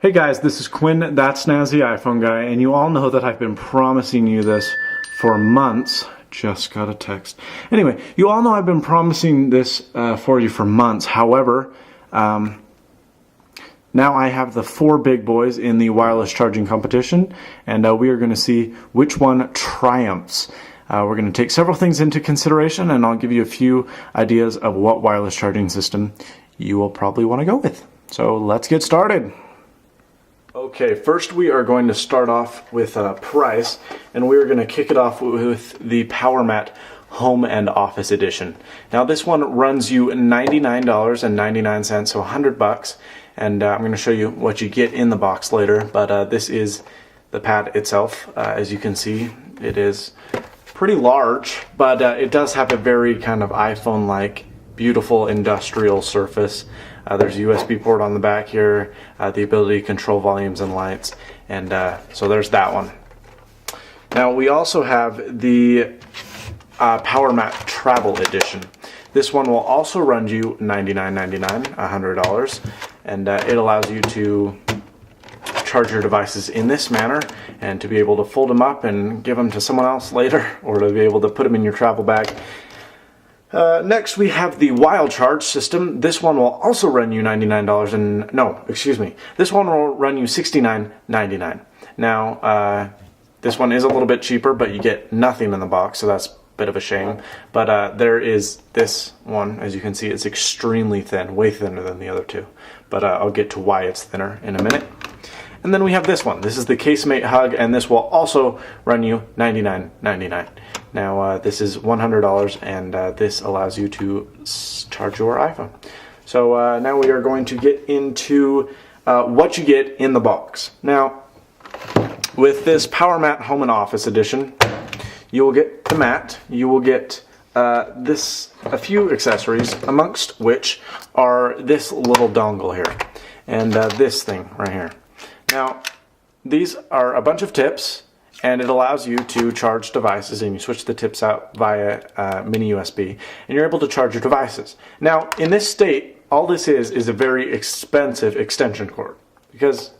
Hey guys, this is Quinn, That's Snazzy iPhone Guy, and you all know that I've been promising you this for months. Just got a text. Anyway, you all know I've been promising this for you for months. However, now I have the 4 big boys in the wireless charging competition, and we are going to see which one triumphs. We're going to take several things into consideration, and I'll give you a few ideas of what wireless charging system you will probably want to go with. So let's get started. Okay, first we are going to start off with price, and we're going to kick it off with the Powermat Home and Office Edition. Now this one runs you $99.99, so $100, and I'm going to show you what you get in the box later, but this is the pad itself. As you can see, it is pretty large, but it does have a very kind of iPhone-like beautiful industrial surface. There's a USB port on the back here, the ability to control volumes and lights, and so there's that one. Now we also have the Powermat Travel Edition. This one will also run you $99.99, $100, and it allows you to charge your devices in this manner and to be able to fold them up and give them to someone else later, or to be able to put them in your travel bag. Next we have the WildCharge system. This one will also run you $99 and this one will run you $69.99. Now this one is a little bit cheaper, but you get nothing in the box, so that's a bit of a shame. But there is this one. As you can see, it's extremely thin, way thinner than the other two, but I'll get to why it's thinner in a minute. And then we have this one. This is the Casemate Hug, and this will also run you $99.99. Now this is $100, and this allows you to charge your iPhone. So now we are going to get into what you get in the box. Now with this Powermat Home and Office Edition, you will get the mat, you will get a few accessories, amongst which are this little dongle here, and this thing right here. Now, these are a bunch of tips, and it allows you to charge devices, and you switch the tips out via mini USB, and you're able to charge your devices. Now, in this state, all this is a very expensive extension cord, because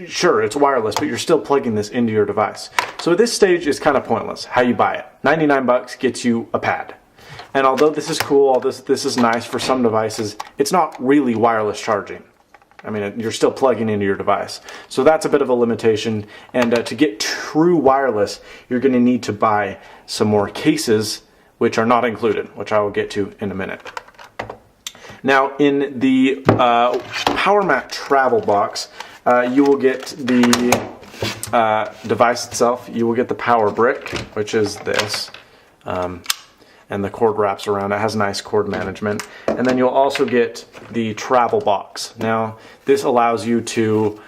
sure, it's wireless, but you're still plugging this into your device. So at this stage, it's kind of pointless how you buy it. $99 gets you a pad. And although this is cool, this is nice for some devices, it's not really wireless charging. I mean, you're still plugging into your device. So that's a bit of a limitation. And to get true wireless, you're going to need to buy some more cases, which are not included, which I will get to in a minute. Now, in the Powermat Travel box, you will get the device itself. You will get the power brick, which is this. And the cord wraps around. It has nice cord management. And then you'll also get the travel box. Now, this allows you to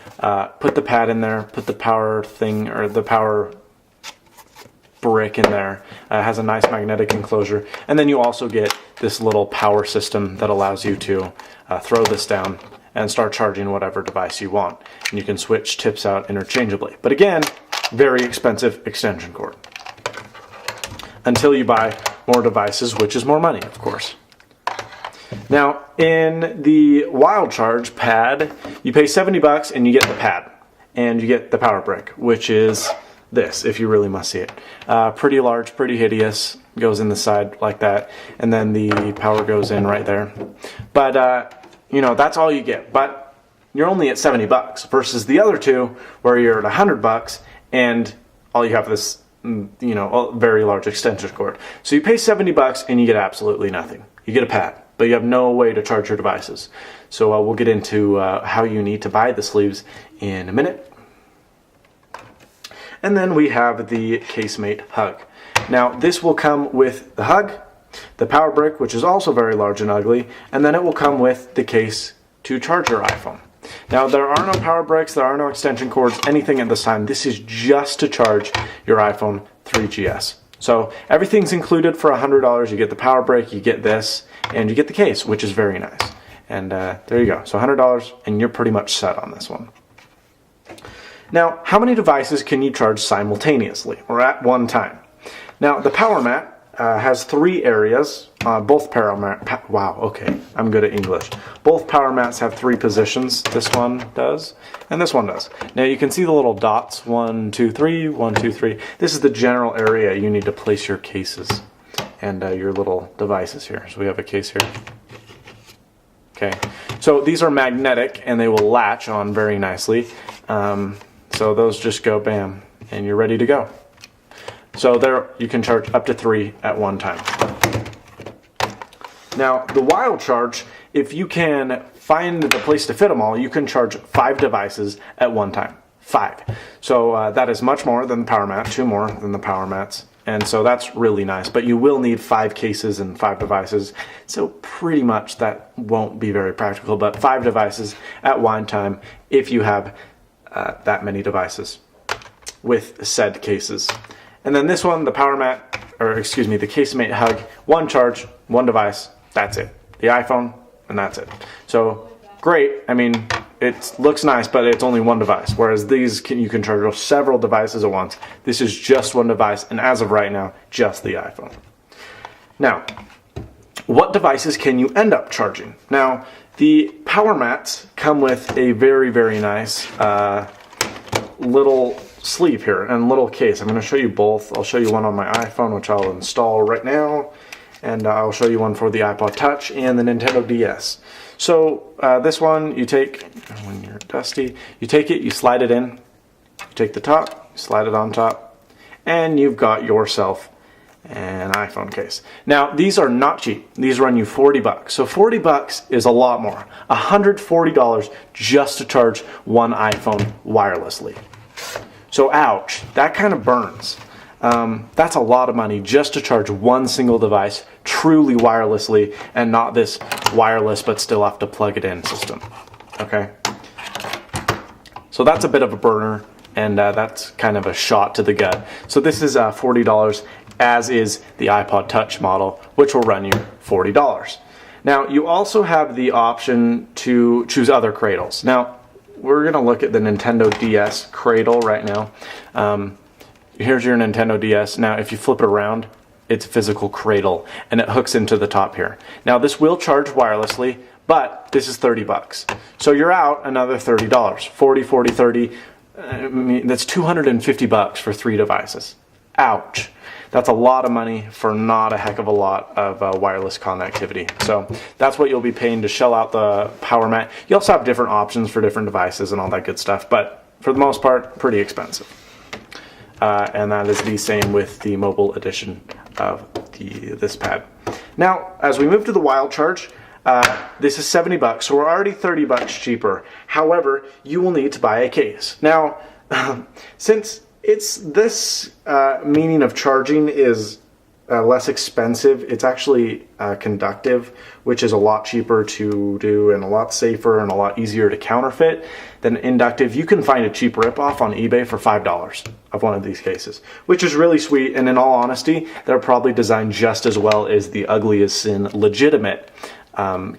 put the pad in there, put the power thing, or the power brick in there. It has a nice magnetic enclosure. And then you also get this little power system that allows you to throw this down and start charging whatever device you want. And you can switch tips out interchangeably. But again, very expensive extension cord. Until you buy more devices, which is more money, of course. Now, in the WildCharge pad, you pay $70 and you get the pad. And you get the power brick, which is this, if you really must see it. Pretty large, pretty hideous, goes in the side like that. And then the power goes in right there. But, you know, that's all you get. But you're only at $70 versus the other two, where you're at $100 and all you have is, you know, a very large extension cord. So you pay $70 and you get absolutely nothing. You get a pad, but you have no way to charge your devices. So we'll get into how you need to buy the sleeves in a minute. And then we have the Casemate Hug. Now this will come with the hug, the power brick, which is also very large and ugly, and then it will come with the case to charge your iPhone. Now, there are no power bricks, there are no extension cords, anything at this time. This is just to charge your iPhone 3GS. So everything's included for $100. You get the power brick, you get this, and you get the case, which is very nice. And there you go. So $100, and you're pretty much set on this one. Now, how many devices can you charge simultaneously or at one time? Now, the Powermat has 3 areas. Both Powermat, wow, okay, I'm good at English. Both power mats have 3 positions. This one does, and this one does. Now you can see the little dots, 1, 2, 3, 1, 2, 3. This is the general area you need to place your cases and your little devices here. So we have a case here. Okay, so these are magnetic and they will latch on very nicely. So those just go bam, and you're ready to go. So there, you can charge up to 3 at one time. Now, the WildCharge, if you can find the place to fit them all, you can charge 5 devices at one time. 5. So that is much more than the Powermat, 2 more than the Powermats. And so that's really nice. But you will need 5 cases and 5 devices. So pretty much that won't be very practical. But 5 devices at one time if you have that many devices with said cases. And then this one, the Powermat, or excuse me, the Casemate Hug, 1 charge, 1 device, that's it. The iPhone, and that's it. So great. I mean, it looks nice, but it's only 1 device. Whereas these, you can charge several devices at once. This is just 1 device, and as of right now, just the iPhone. Now, what devices can you end up charging? Now, the Powermats come with a very, very nice little sleeve here and little case. I'm going to show you both. I'll show you one on my iPhone, which I'll install right now, and I'll show you one for the iPod Touch and the Nintendo DS. So this one you take, when you're dusty, you take it, you slide it in, you take the top, you slide it on top, and you've got yourself an iPhone case. Now these are not cheap. These run you $40. So $40 is a lot more. $140 just to charge 1 iPhone wirelessly. So ouch, that kind of burns. That's a lot of money just to charge 1 single device truly wirelessly and not this wireless but still have to plug it in system. Okay, so that's a bit of a burner, and that's kind of a shot to the gut. So this is $40, as is the iPod Touch model, which will run you $40. Now you also have the option to choose other cradles. Now we're going to look at the Nintendo DS Cradle right now. Here's your Nintendo DS. Now if you flip it around, it's a physical cradle and it hooks into the top here. Now this will charge wirelessly, but this is $30. So you're out another $30. 40, 40, 30. I mean, that's $250 for 3 devices. Ouch. That's a lot of money for not a heck of a lot of wireless connectivity. So that's what you'll be paying to shell out the Powermat. You also have different options for different devices and all that good stuff, but for the most part, pretty expensive. And that is the same with the mobile edition of this pad. Now, as we move to the WildCharge, this is $70, so we're already $30 cheaper. However, you will need to buy a case. Now, since it's this meaning of charging is less expensive, it's actually conductive, which is a lot cheaper to do and a lot safer and a lot easier to counterfeit than inductive. You can find a cheap ripoff on eBay for $5 of one of these cases, which is really sweet. And in all honesty, they're probably designed just as well as the ugly as sin legitimate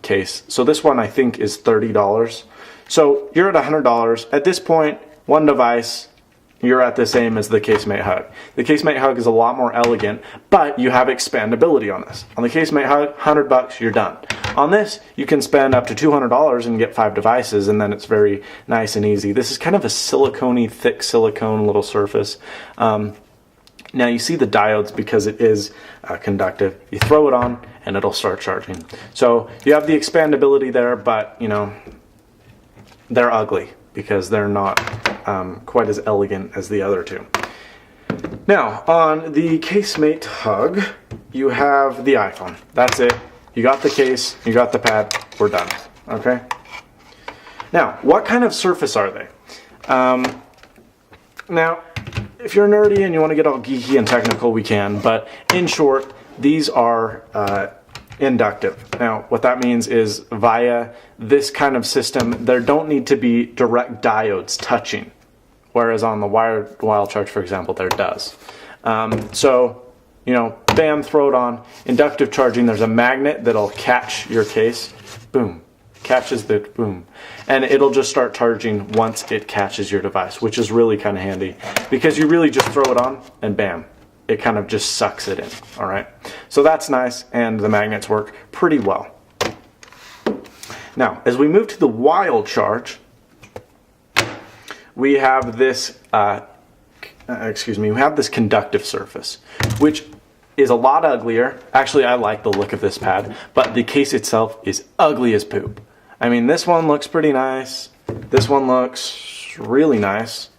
case. So this one I think is $30. So you're at $100. At this point, 1 device, you're at the same as the Casemate Hug. The Casemate Hug is a lot more elegant, but you have expandability on this. On the Casemate Hug, $100, you're done. On this, you can spend up to $200 and get 5 devices, and then it's very nice and easy. This is kind of a silicone-y, thick silicone little surface. Now you see the diodes because it is conductive. You throw it on, and it'll start charging. So you have the expandability there, but you know, they're ugly because they're not quite as elegant as the other 2. Now, on the Casemate Hug, you have the iPhone. That's it. You got the case, you got the pad, we're done. Okay? Now, what kind of surface are they? Now, if you're nerdy and you want to get all geeky and technical, we can, but in short, these are inductive. Now, what that means is via this kind of system, there don't need to be direct diodes touching, whereas on the wired WildCharge, for example, there does. So, you know, bam, throw it on. Inductive charging, there's a magnet that'll catch your case. Boom. Catches the boom. And it'll just start charging once it catches your device, which is really kind of handy because you really just throw it on and bam, it kind of just sucks it in. All right, so that's nice, and the magnets work pretty well. Now, as we move to the WildCharge, we have this we have this conductive surface, which is a lot uglier. Actually, I like the look of this pad, but the case itself is ugly as poop. I mean, this one looks pretty nice. This one looks really nice.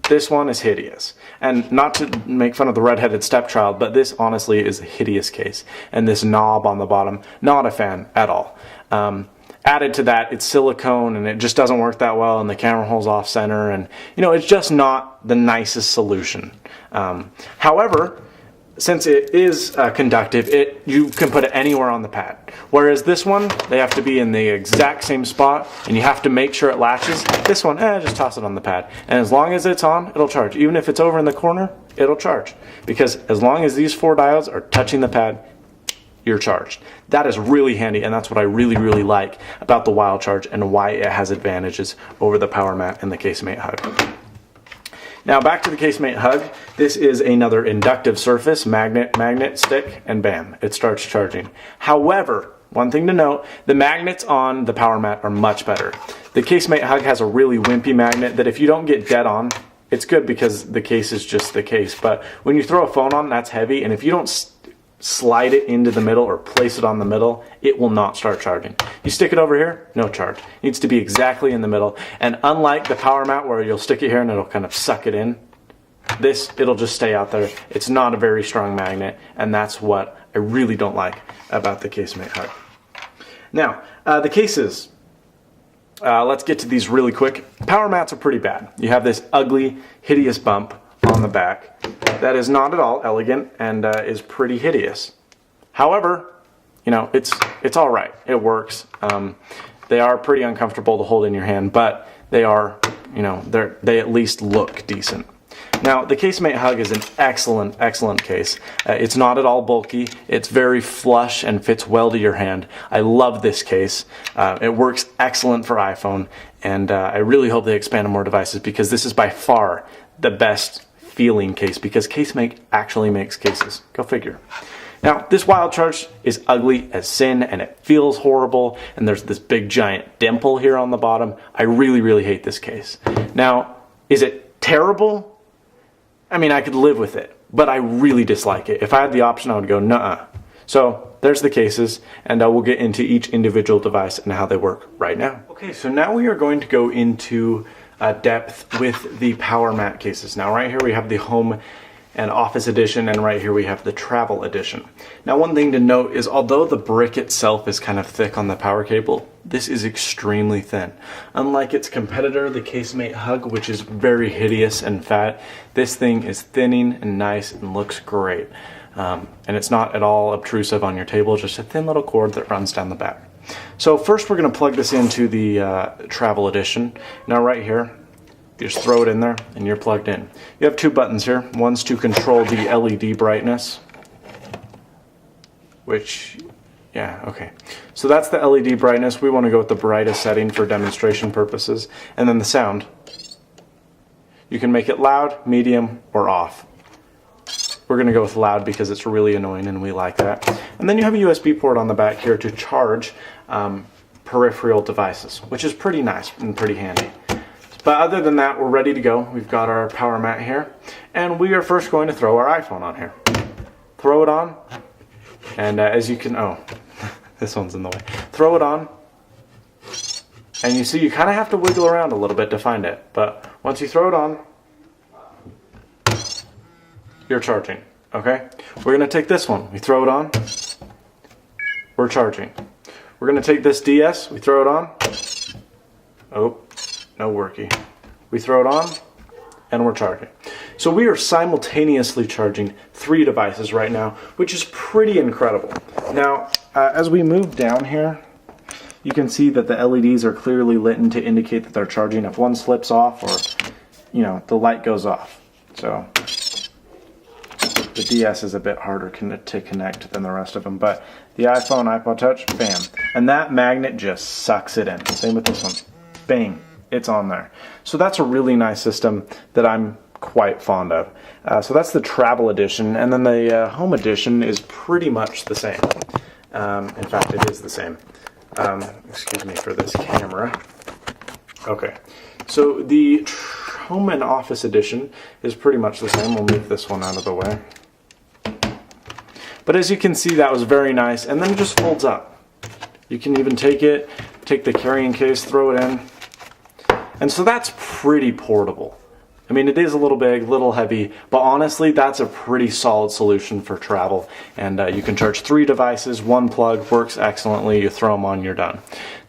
This one is hideous. And not to make fun of the redheaded stepchild, but this honestly is a hideous case. And this knob on the bottom, not a fan at all. Added to that, it's silicone and it just doesn't work that well, and the camera hole's off center, and it's just not the nicest solution. However, since it is conductive, you can put it anywhere on the pad. Whereas this one, they have to be in the exact same spot, and you have to make sure it latches. This one, just toss it on the pad. And as long as it's on, it'll charge. Even if it's over in the corner, it'll charge. Because as long as these 4 diodes are touching the pad, you're charged. That is really handy, and that's what I really, really like about the WildCharge and why it has advantages over the Powermat and the Casemate Hug. Now back to the Casemate Hug. This is another inductive surface, magnet stick, and bam, it starts charging. However, one thing to note, the magnets on the Powermat are much better. The Casemate Hug has a really wimpy magnet that if you don't get dead on, it's good because the case is just the case. But when you throw a phone on, that's heavy, and if you don't slide it into the middle or place it on the middle, it will not start charging. You stick it over here, no charge. It needs to be exactly in the middle. And unlike the Powermat where you'll stick it here and it'll kind of suck it in, it'll just stay out there. It's not a very strong magnet, and that's what I really don't like about the Casemate Hug. Now, the cases. Let's get to these really quick. Powermats are pretty bad. You have this ugly, hideous bump on the back that is not at all elegant and is pretty hideous. However, it's all right. It works. They are pretty uncomfortable to hold in your hand, but they are, they at least look decent. Now, the Casemate Hug is an excellent, excellent case. It's not at all bulky. It's very flush and fits well to your hand. I love this case. It works excellent for iPhone, and I really hope they expand to more devices because this is by far the best feeling case because Casemate actually makes cases. Go figure. Now, this WildCharge is ugly as sin and it feels horrible, and there's this big giant dimple here on the bottom. I really, really hate this case. Now, is it terrible? I mean, I could live with it, but I really dislike it. If I had the option, I would go, nuh-uh. So there's the cases, and we'll get into each individual device and how they work right now. Okay, so now we are going to go into depth with the Powermat cases. Now right here we have the Home and Office Edition, and right here we have the Travel Edition. Now one thing to note is although the brick itself is kind of thick on the power cable, this is extremely thin. Unlike its competitor, the Casemate Hug, which is very hideous and fat, this thing is thinning and nice and looks great. And it's not at all obtrusive on your table, just a thin little cord that runs down the back. So first we're going to plug this into the Travel Edition. Now right here, you just throw it in there and you're plugged in. You have 2 buttons here. One's to control the LED brightness, which, okay. So that's the LED brightness. We want to go with the brightest setting for demonstration purposes. And then the sound. You can make it loud, medium, or off. We're going to go with loud because it's really annoying and we like that. And then you have a USB port on the back here to charge peripheral devices, which is pretty nice and pretty handy. But other than that, we're ready to go. We've got our Powermat here, and we are first going to throw our iPhone on here. Throw it on, and as you can, this one's in the way. Throw it on, and you see you kind of have to wiggle around a little bit to find it. But once you throw it on, you're charging, okay? We're gonna take this one, we throw it on, we're charging. We're gonna take this DS, we throw it on, oh, no worky. We throw it on, and we're charging. So we are simultaneously charging 3 devices right now, which is pretty incredible. Now, as we move down here, you can see that the LEDs are clearly lit to indicate that they're charging. If one slips off or, the light goes off. So the DS is a bit harder to connect than the rest of them, but the iPhone, iPod Touch, bam. And that magnet just sucks it in. Same with this one. Bang, it's on there. So that's a really nice system that I'm quite fond of. So that's the Travel Edition, and then the Home Edition is pretty much the same. In fact, it is the same. Excuse me for this camera. Okay, so the Home and Office Edition is pretty much the same. We'll move this one out of the way. But as you can see, that was very nice, and then it just folds up. You can even take the carrying case, throw it in. And so that's pretty portable. I mean, it is a little big, a little heavy, but honestly, that's a pretty solid solution for travel. And you can charge 3 devices, 1 plug, works excellently. You throw them on, you're done.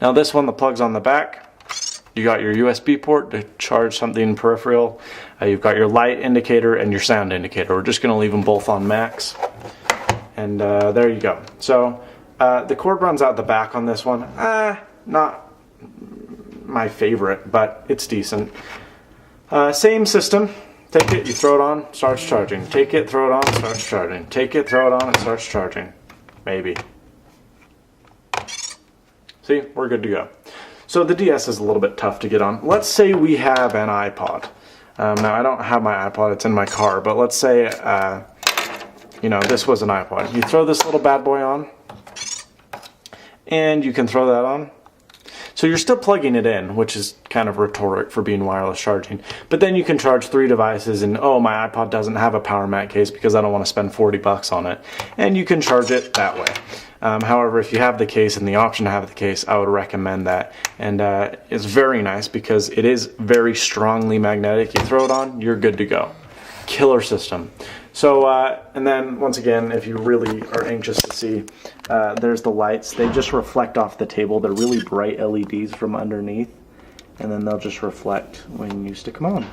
Now this one, the plug's on the back. You got your USB port to charge something peripheral. You've got your light indicator and your sound indicator. We're just gonna leave them both on max. And there you go. So the cord runs out the back on this one. Not my favorite, but it's decent. Same system. Take it, you throw it on, starts charging. Take it, throw it on, starts charging. Take it, throw it on, it starts charging. Maybe. See, we're good to go. So the DS is a little bit tough to get on. Let's say we have an iPod. Now I don't have my iPod, it's in my car, but let's say, you know, this was an iPod. You throw this little bad boy on, and you can throw that on. So you're still plugging it in, which is kind of rhetoric for being wireless charging. But then you can charge 3 devices, and oh, my iPod doesn't have a Powermat case because I don't want to spend 40 bucks on it. And you can charge it that way. However, if you have the case and the option to have the case, I would recommend that. And it's very nice because it is very strongly magnetic. You throw it on, you're good to go. Killer system. So, and then once again, if you really are anxious to see, there's the lights. They just reflect off the table. They're really bright LEDs from underneath, and then they'll just reflect when you stick them on.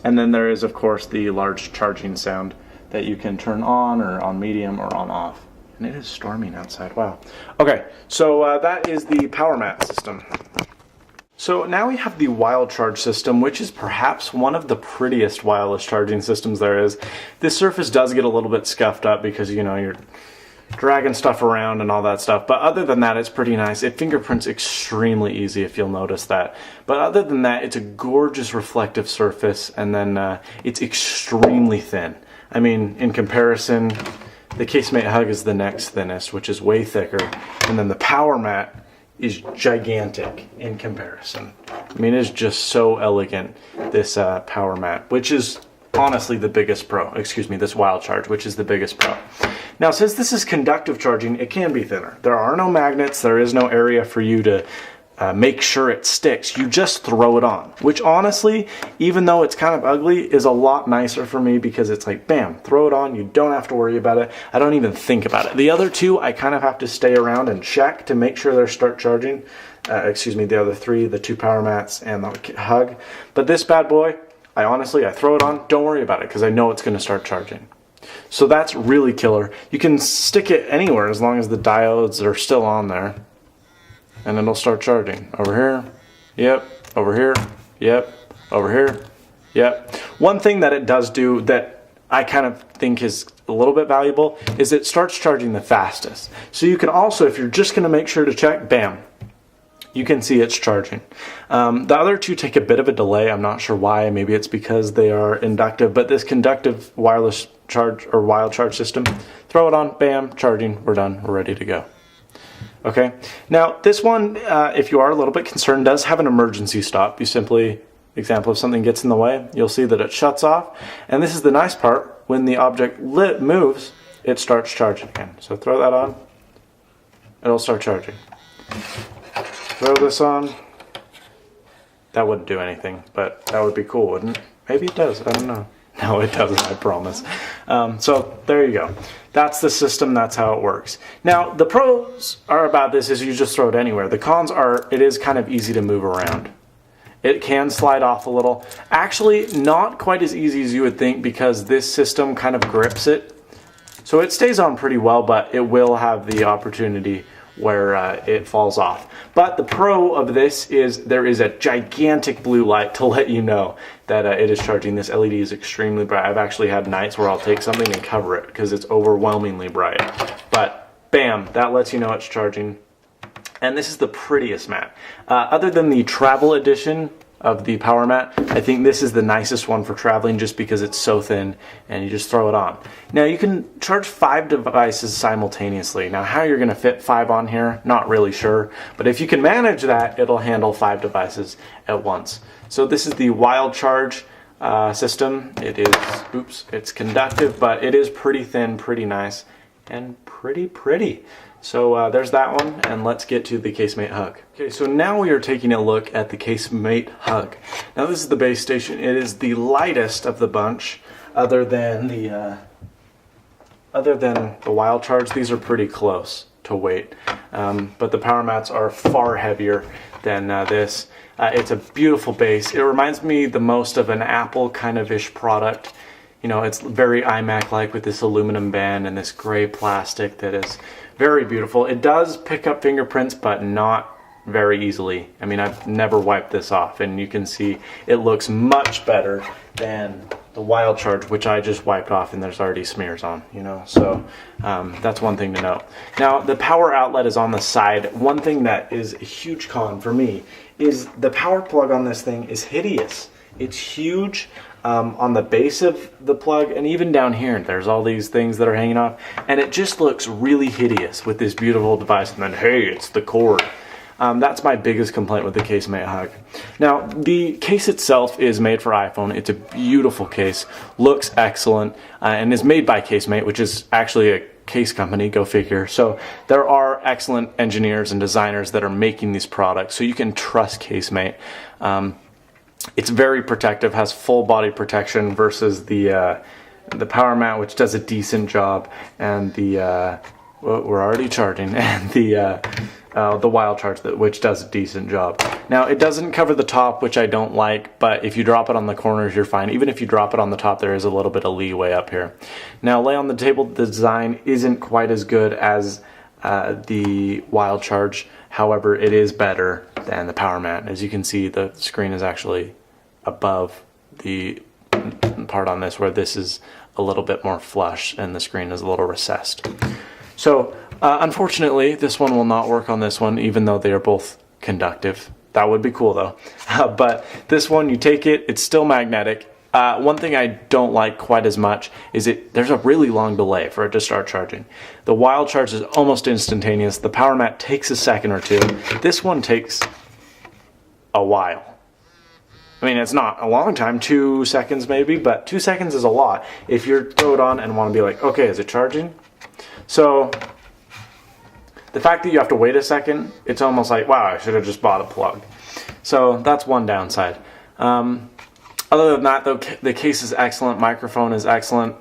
And then there is, of course, the large charging sound that you can turn on or on medium or on off. And it is storming outside, wow. Okay, so that is the Powermat system. So now we have the WildCharge system, which is perhaps one of the prettiest wireless charging systems there is. This surface does get a little bit scuffed up because, you know, you're dragging stuff around and all that stuff. But other than that, it's pretty nice. It fingerprints extremely easy, if you'll notice that. But other than that, it's a gorgeous reflective surface, and then it's extremely thin. I mean, in comparison, the Casemate Hug is the next thinnest, which is way thicker. And then the Powermat is gigantic in comparison. I mean, it's just so elegant, this Powermat, which is honestly the biggest pro. Excuse me, this WildCharge, which is the biggest pro. Now, since this is conductive charging, it can be thinner. There are no magnets. There is no area for you to make sure it sticks. You just throw it on, which honestly, even though it's kind of ugly, is a lot nicer for me because it's like, bam, throw it on. You don't have to worry about it. I don't even think about it. The other two, I kind of have to stay around and check to make sure they start charging. Excuse me, the other 3, the 2 Powermats and the Hug. But this bad boy, I throw it on, don't worry about it because I know it's going to start charging. So that's really killer. You can stick it anywhere as long as the diodes are still on there. And it'll start charging. Over here, yep. Over here, yep. Over here, yep. One thing that it does do that I kind of think is a little bit valuable is it starts charging the fastest. So you can also, if you're just going to make sure to check, bam, you can see it's charging. The other 2 take a bit of a delay. I'm not sure why. Maybe it's because they are inductive, but this conductive wireless charge or WildCharge system, throw it on, bam, charging, we're done, we're ready to go. Okay, now this one, if you are a little bit concerned, does have an emergency stop. You simply, example, if something gets in the way, you'll see that it shuts off. And this is the nice part, when the object moves, it starts charging again. So throw that on, it'll start charging. Throw this on, that wouldn't do anything, but that would be cool, wouldn't it? Maybe it does, I don't know. No, it doesn't, I promise. So there you go. That's the system, that's how it works. Now, the pros are about this is you just throw it anywhere. The cons are it is kind of easy to move around. It can slide off a little. Actually, not quite as easy as you would think because this system kind of grips it. So it stays on pretty well, but it will have the opportunity where it falls off. But the pro of this is there is a gigantic blue light to let you know that it is charging. This LED is extremely bright. I've actually had nights where I'll take something and cover it because it's overwhelmingly bright. But bam, that lets you know it's charging. And this is the prettiest mat. Other than the Travel Edition, of the Powermat. I think this is the nicest one for traveling just because it's so thin and you just throw it on. Now you can charge 5 devices simultaneously. Now how you're going to fit 5 on here, not really sure, but if you can manage that, it'll handle 5 devices at once. So this is the WildCharge system. It is, it's conductive, but it is pretty thin, pretty nice, and pretty. So there's that one, and let's get to the Casemate Hug. Okay, so now we are taking a look at the Casemate Hug. Now this is the base station. It is the lightest of the bunch, other than the WildCharge. These are pretty close to weight, but the Powermats are far heavier than this. It's a beautiful base. It reminds me the most of an Apple kind of ish product. You know, it's very iMac-like with this aluminum band and this gray plastic that is very beautiful. It does pick up fingerprints, but not very easily. I mean, I've never wiped this off, and you can see it looks much better than the WildCharge, which I just wiped off and there's already smears on, you know, so that's one thing to note. Now, the power outlet is on the side. One thing that is a huge con for me is the power plug on this thing is hideous. It's huge. On the base of the plug, and even down here there's all these things that are hanging off, and it just looks really hideous with this beautiful device, and then hey, it's the cord. That's my biggest complaint with the Casemate Hug. Now the case itself is made for iPhone. It's a beautiful case, looks excellent, and is made by Casemate, which is actually a case company, go figure. So there are excellent engineers and designers that are making these products, so you can trust Casemate. It's very protective, has full body protection versus the Powermat, which does a decent job, and the well, we're already charging, and the WildCharge, which does a decent job. Now it doesn't cover the top, which I don't like, but if you drop it on the corners, you're fine. Even if you drop it on the top, there is a little bit of leeway up here. Now, lay on the table, the design isn't quite as good as the WildCharge. However, it is better than the Powermat. As you can see, the screen is actually above the part on this, where this is a little bit more flush and the screen is a little recessed. So unfortunately, this one will not work on this one, even though they are both conductive. That would be cool though. But this one, you take it, it's still magnetic. One thing I don't like quite as much is there's a really long delay for it to start charging. The WildCharge is almost instantaneous. The Powermat takes a second or two. This one takes a while. I mean, it's not a long time, 2 seconds maybe, but 2 seconds is a lot if you throw it on and want to be like, okay, is it charging? So the fact that you have to wait a second, it's almost like, wow, I should have just bought a plug. So that's one downside. Other than that, though, the case is excellent, microphone is excellent,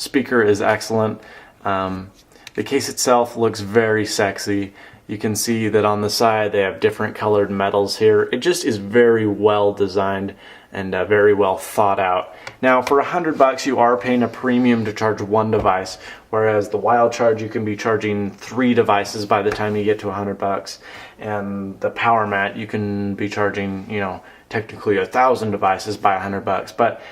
speaker is excellent. The case itself looks very sexy. You can see that on the side they have different colored metals here. It just is very well designed and very well thought out. Now, for $100 you are paying a premium to charge 1 device, whereas the WildCharge you can be charging 3 devices by the time you get to $100, and the Powermat you can be charging, you know, technically 1,000 devices by $100, but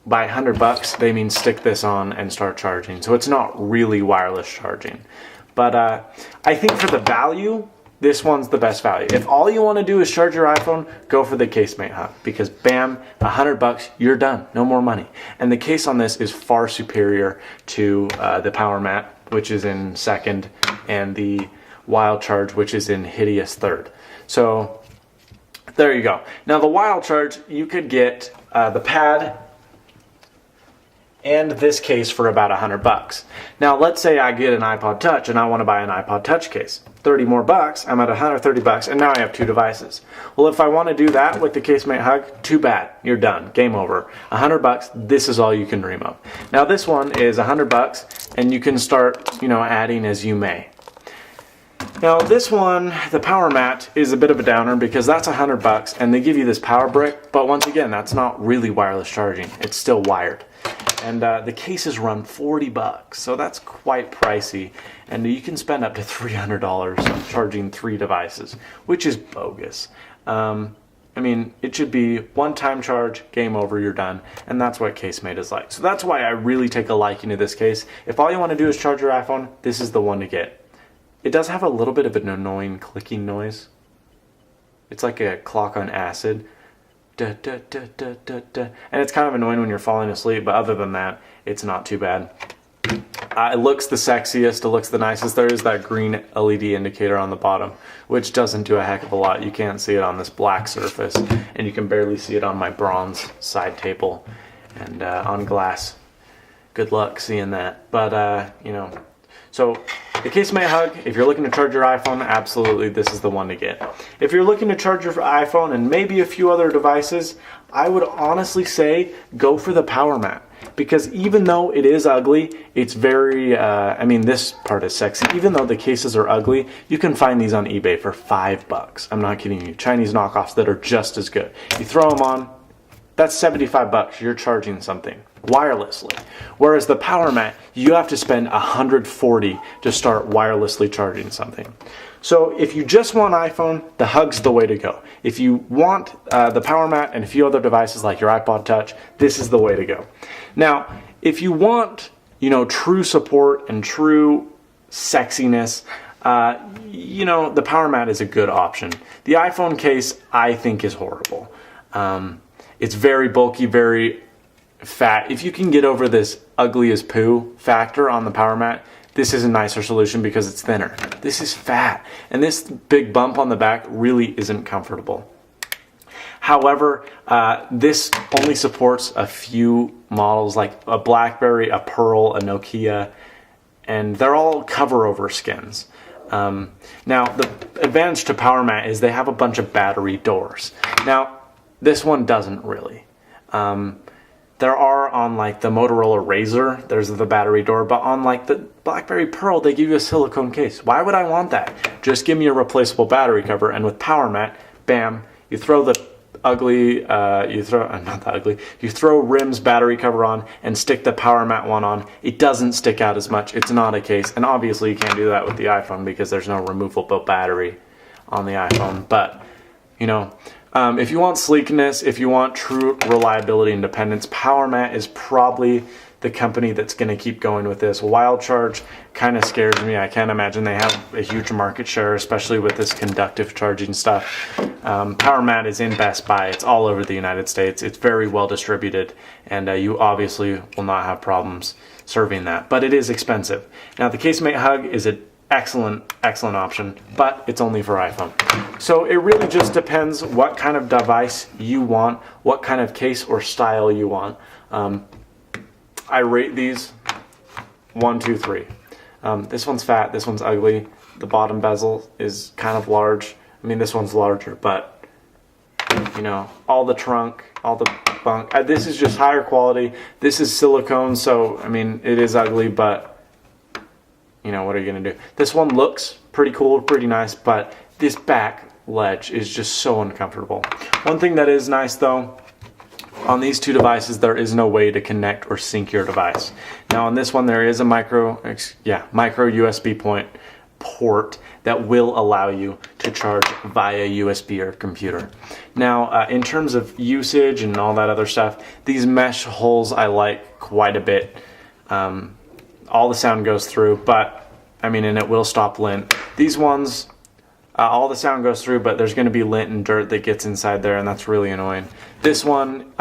by $100 they mean stick this on and start charging. So it's not really wireless charging. But I think for the value, this one's the best value. If all you want to do is charge your iPhone, go for the Casemate Hug, because bam, $100, you're done, no more money. And the case on this is far superior to the Powermat, which is in second, and the WildCharge, which is in hideous third. So there you go. Now the WildCharge, you could get the pad and this case for about $100. Now let's say I get an iPod Touch and I want to buy an iPod Touch case. 30 more bucks, I'm at $130, and now I have 2 devices. Well, if I want to do that with the Casemate Hug, too bad, you're done, game over. $100, this is all you can dream of. Now this one is $100, and you can start, you know, adding as you may. Now this one, the Powermat, is a bit of a downer because that's $100 and they give you this power brick, but once again, that's not really wireless charging, it's still wired. And the cases run $40, so that's quite pricey, and you can spend up to $300 charging 3 devices, which is bogus. I mean, it should be one-time charge, game over, you're done, and that's what Casemate is like. So that's why I really take a liking to this case. If all you want to do is charge your iPhone, this is the one to get. It does have a little bit of an annoying clicking noise. It's like a clock on acid. duh, duh, duh, duh, duh, duh. And it's kind of annoying when you're falling asleep, but other than that, it's not too bad. It looks the sexiest, it looks the nicest. There is that green LED indicator on the bottom, which doesn't do a heck of a lot. You can't see it on this black surface, and you can barely see it on my bronze side table and on glass. Good luck seeing that. But, you know, so the Casemate Hug, if you're looking to charge your iPhone, absolutely this is the one to get. If you're looking to charge your iPhone and maybe a few other devices, I would honestly say go for the Powermat. Because even though it is ugly, it's very, I mean, this part is sexy. Even though the cases are ugly, you can find these on eBay for $5. I'm not kidding you. Chinese knockoffs that are just as good. You throw them on, that's $75. You're charging something wirelessly. Whereas the Powermat, you have to spend $140 to start wirelessly charging something. So if you just want iPhone, the Hug's the way to go. If you want the Powermat and a few other devices like your iPod Touch, this is the way to go. Now, if you want, you know, true support and true sexiness, you know, the Powermat is a good option. The iPhone case, I think, is horrible. It's very bulky, very fat. If you can get over this ugly as poo factor on the Powermat, this is a nicer solution because it's thinner. This is fat, and this big bump on the back really isn't comfortable. However, this only supports a few models like a BlackBerry, a Pearl, a Nokia, and they're all cover-over skins. Now, the advantage to Powermat is they have a bunch of battery doors. Now, this one doesn't really. There are on like the Motorola Razr, there's the battery door, but on like the BlackBerry Pearl, they give you a silicone case. Why would I want that? Just give me a replaceable battery cover, and with Powermat, bam, you throw the ugly, you throw Rim's battery cover on and stick the Powermat one on. It doesn't stick out as much. It's not a case, and obviously you can't do that with the iPhone because there's no removable battery on the iPhone, but you know, if you want sleekness, if you want true reliability and independence, Powermat is probably the company that's going to keep going with this. WildCharge kind of scares me. I can't imagine they have a huge market share, especially with this conductive charging stuff. Powermat is in Best Buy. It's all over the United States. It's very well distributed, and you obviously will not have problems serving that. But it is expensive. Now, the Casemate Hug is an excellent option, but it's only for iPhone. So it really just depends what kind of device you want, what kind of case or style you want. I rate these 1, 2, 3. This one's fat, this one's ugly. The bottom bezel is kind of large. I mean, this one's larger, but you know, all the trunk, all the bunk. This is just higher quality. This is silicone, so I mean, it is ugly, but you know, what are you going to do? This one looks pretty cool, pretty nice, but this back ledge is just so uncomfortable. One thing that is nice, though, on these two devices, there is no way to connect or sync your device. Now, on this one, there is a micro USB port that will allow you to charge via USB or computer. Now, in terms of usage and all that other stuff, these mesh holes I like quite a bit. All the sound goes through, but I mean, and it will stop lint. These ones, all the sound goes through, but there's going to be lint and dirt that gets inside there, and that's really annoying. This one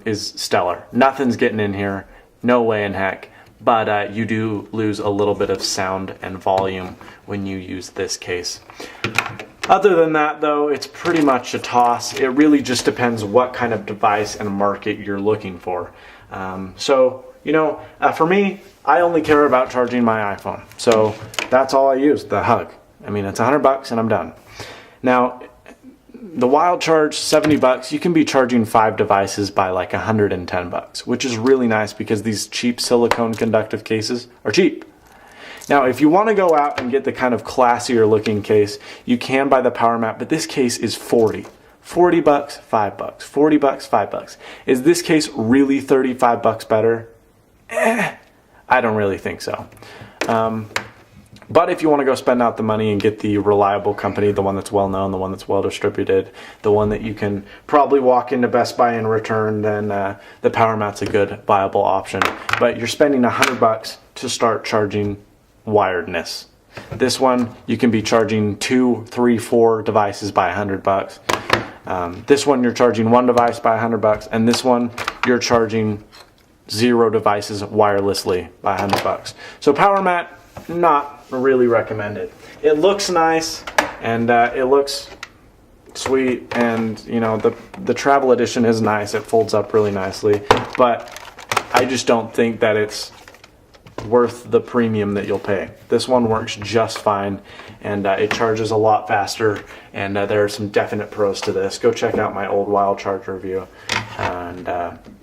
is stellar. Nothing's getting in here, no way in heck, but you do lose a little bit of sound and volume when you use this case. Other than that, though, it's pretty much a toss. It really just depends what kind of device and market you're looking for. So, you know, for me, I only care about charging my iPhone. So that's all I use, the Hug. I mean, it's $100 and I'm done. Now, the WildCharge, $70, you can be charging 5 devices by like $110, which is really nice because these cheap silicone conductive cases are cheap. Now, if you want to go out and get the kind of classier looking case, you can buy the Powermat, but this case is $40. $40, $5. $40, $5. Is this case really $35 better? I don't really think so. But if you want to go spend out the money and get the reliable company, the one that's well known, the one that's well distributed, the one that you can probably walk into Best Buy and return, then the Powermat's a good viable option. But you're spending $100 to start charging wiredness. This one, you can be charging 2, 3, 4 devices by $100. This one, you're charging 1 device by $100, and this one, you're charging 0 devices wirelessly by $100. So Powermat, not really recommended. It looks nice, and it looks sweet, and you know, the travel edition is nice. It folds up really nicely, but I just don't think that it's worth the premium that you'll pay. This one works just fine, and it charges a lot faster, and there are some definite pros to this. Go check out my old WildCharge review and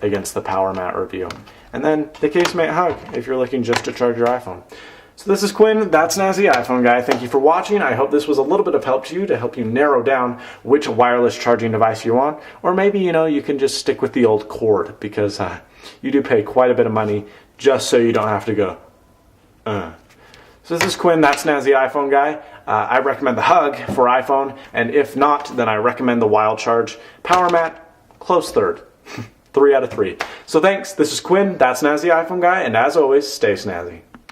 against the Powermat review. And then the Casemate Hug if you're looking just to charge your iPhone. So this is Quinn, that's Snazzy iPhone Guy. Thank you for watching. I hope this was a little bit of help to you to help you narrow down which wireless charging device you want. Or maybe, you know, you can just stick with the old cord, because you do pay quite a bit of money just so you don't have to go, So this is Quinn, that's Snazzy iPhone Guy. I recommend the Hug for iPhone, and if not, then I recommend the WildCharge. Powermat, close third. 3 out of 3. So thanks, this is Quinn, that's Snazzy iPhone Guy, and as always, stay snazzy.